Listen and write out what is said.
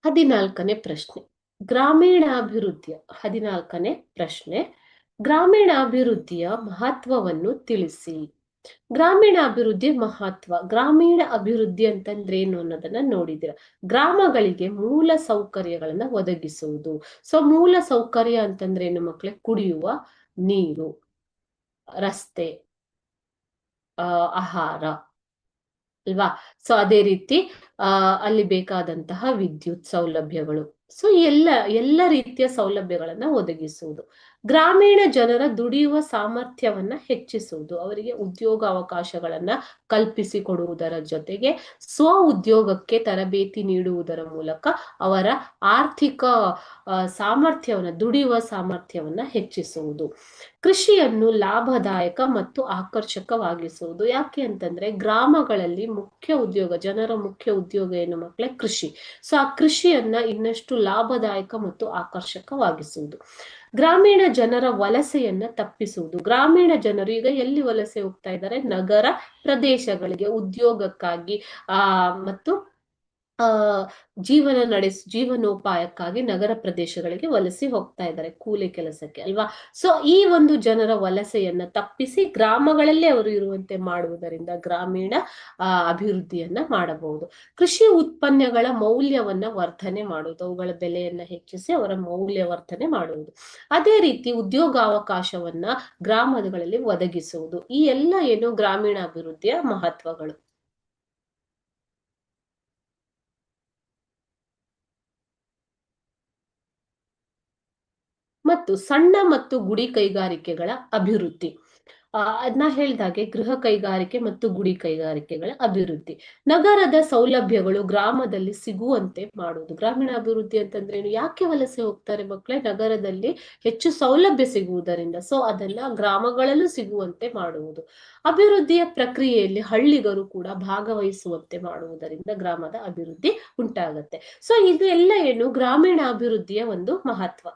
14ನೇ ಪ್ರಶ್ನೆ. ಗ್ರಾಮೀಣಾಭಿವೃದ್ಧಿಯ 14ನೇ ಪ್ರಶ್ನೆ. ಗ್ರಾಮೀಣಾಭಿವೃದ್ಧಿಯ ಮಹತ್ವವನ್ನು ತಿಳಿಸಿ. ಗ್ರಾಮೀಣ ಅಭಿವೃದ್ಧಿ ಮಹತ್ವ. ಗ್ರಾಮೀಣ ಅಭಿವೃದ್ಧಿ ಅಂತಂದ್ರೆ ಏನು ಅನ್ನೋದನ್ನ ನೋಡಿದಿರ. ಗ್ರಾಮಗಳಿಗೆ ಮೂಲ ಸೌಕರ್ಯಗಳನ್ನ ಒದಗಿಸುವುದು. ಸೊ ಮೂಲ ಸೌಕರ್ಯ ಅಂತಂದ್ರೆ ಏನು ಮಕ್ಕಳೇ? ಕುಡಿಯುವ ನೀರು, ರಸ್ತೆ, ಆಹಾರ ಅಲ್ವಾ? ಸೊ ಅದೇ ರೀತಿ ಅಲ್ಲಿ ಬೇಕಾದಂತಹ ವಿದ್ಯುತ್ ಸೌಲಭ್ಯಗಳು. ಸೊ ಎಲ್ಲ ರೀತಿಯ ಸೌಲಭ್ಯಗಳನ್ನ ಒದಗಿಸುವುದು. ಗ್ರಾಮೀಣ ಜನರ ದುಡಿಯುವ ಸಾಮರ್ಥ್ಯವನ್ನ ಹೆಚ್ಚಿಸುವುದು. ಅವರಿಗೆ ಉದ್ಯೋಗ ಅವಕಾಶಗಳನ್ನ ಕಲ್ಪಿಸಿಕೊಡುವುದರ ಜೊತೆಗೆ ಸ್ವ ಉದ್ಯೋಗಕ್ಕೆ ತರಬೇತಿ ನೀಡುವುದರ ಮೂಲಕ ಅವರ ಆರ್ಥಿಕ ದುಡಿಯುವ ಸಾಮರ್ಥ್ಯವನ್ನ ಹೆಚ್ಚಿಸುವುದು. ಕೃಷಿಯನ್ನು ಲಾಭದಾಯಕ ಮತ್ತು ಆಕರ್ಷಕವಾಗಿಸುವುದು. ಯಾಕೆ ಅಂತಂದ್ರೆ ಗ್ರಾಮಗಳಲ್ಲಿ ಜನರ ಮುಖ್ಯ ಉದ್ಯೋಗ ಏನು ಮಕ್ಕಳೇ? ಕೃಷಿ. ಸೊ ಆ ಕೃಷಿಯನ್ನ ಇನ್ನಷ್ಟು ಲಾಭದಾಯಕ ಮತ್ತು ಆಕರ್ಷಕವಾಗಿಸುವುದು. ಗ್ರಾಮೀಣ ಜನರ ವಲಸೆಯನ್ನ ತಪ್ಪಿಸುವುದು. ಗ್ರಾಮೀಣ ಜನರು ಈಗ ಎಲ್ಲಿ ವಲಸೆ ಹೋಗ್ತಾ ಇದ್ದಾರೆ? ನಗರ ಪ್ರದೇಶಗಳಿಗೆ ಉದ್ಯೋಗಕ್ಕಾಗಿ ಮತ್ತು ಜೀವನೋಪಾಯಕ್ಕಾಗಿ ನಗರ ಪ್ರದೇಶಗಳಿಗೆ ವಲಸೆ ಹೋಗ್ತಾ ಇದ್ದಾರೆ, ಕೂಲಿ ಕೆಲಸಕ್ಕೆ ಅಲ್ವಾ? ಸೊ ಈ ಒಂದು ಜನರ ವಲಸೆಯನ್ನ ತಪ್ಪಿಸಿ ಗ್ರಾಮಗಳಲ್ಲೇ ಅವರು ಇರುವಂತೆ ಮಾಡುವುದರಿಂದ ಗ್ರಾಮೀಣ ಅಭಿವೃದ್ಧಿಯನ್ನ ಮಾಡಬಹುದು. ಕೃಷಿ ಉತ್ಪನ್ನಗಳ ಮೌಲ್ಯವನ್ನ ವರ್ಧನೆ ಮಾಡುವುದು. ಅವುಗಳ ಬೆಲೆಯನ್ನ ಹೆಚ್ಚಿಸಿ ಅವರ ಮೌಲ್ಯವರ್ಧನೆ ಮಾಡುವುದು. ಅದೇ ರೀತಿ ಉದ್ಯೋಗಾವಕಾಶವನ್ನ ಗ್ರಾಮಗಳಲ್ಲಿ ಒದಗಿಸುವುದು. ಈ ಎಲ್ಲ ಏನು ಗ್ರಾಮೀಣ ಅಭಿವೃದ್ಧಿಯ ಮಹತ್ವಗಳು. ಮತ್ತು ಸಣ್ಣ ಮತ್ತು ಗುಡಿ ಕೈಗಾರಿಕೆಗಳ ಅಭಿವೃದ್ಧಿ. ಅದನ್ನ ಹೇಳ್ದಾಗೆ ಗೃಹ ಕೈಗಾರಿಕೆ ಮತ್ತು ಗುಡಿ ಕೈಗಾರಿಕೆಗಳ ಅಭಿವೃದ್ಧಿ. ನಗರದ ಸೌಲಭ್ಯಗಳು ಗ್ರಾಮದಲ್ಲಿ ಸಿಗುವಂತೆ ಮಾಡುವುದು. ಗ್ರಾಮೀಣ ಅಭಿವೃದ್ಧಿ ಅಂತಂದ್ರೆ ಏನು? ಯಾಕೆ ವಲಸೆ ಹೋಗ್ತಾರೆ ಮಕ್ಕಳೇ? ನಗರದಲ್ಲಿ ಹೆಚ್ಚು ಸೌಲಭ್ಯ ಸಿಗುವುದರಿಂದ. ಸೊ ಅದನ್ನ ಗ್ರಾಮಗಳಲ್ಲೂ ಸಿಗುವಂತೆ ಮಾಡುವುದು. ಅಭಿವೃದ್ಧಿಯ ಪ್ರಕ್ರಿಯೆಯಲ್ಲಿ ಹಳ್ಳಿಗರು ಕೂಡ ಭಾಗವಹಿಸುವಂತೆ ಮಾಡುವುದರಿಂದ ಗ್ರಾಮದ ಅಭಿವೃದ್ಧಿ ಉಂಟಾಗತ್ತೆ. ಸೊ ಇದು ಎಲ್ಲ ಏನು? ಗ್ರಾಮೀಣ ಅಭಿವೃದ್ಧಿಯ ಒಂದು ಮಹತ್ವ.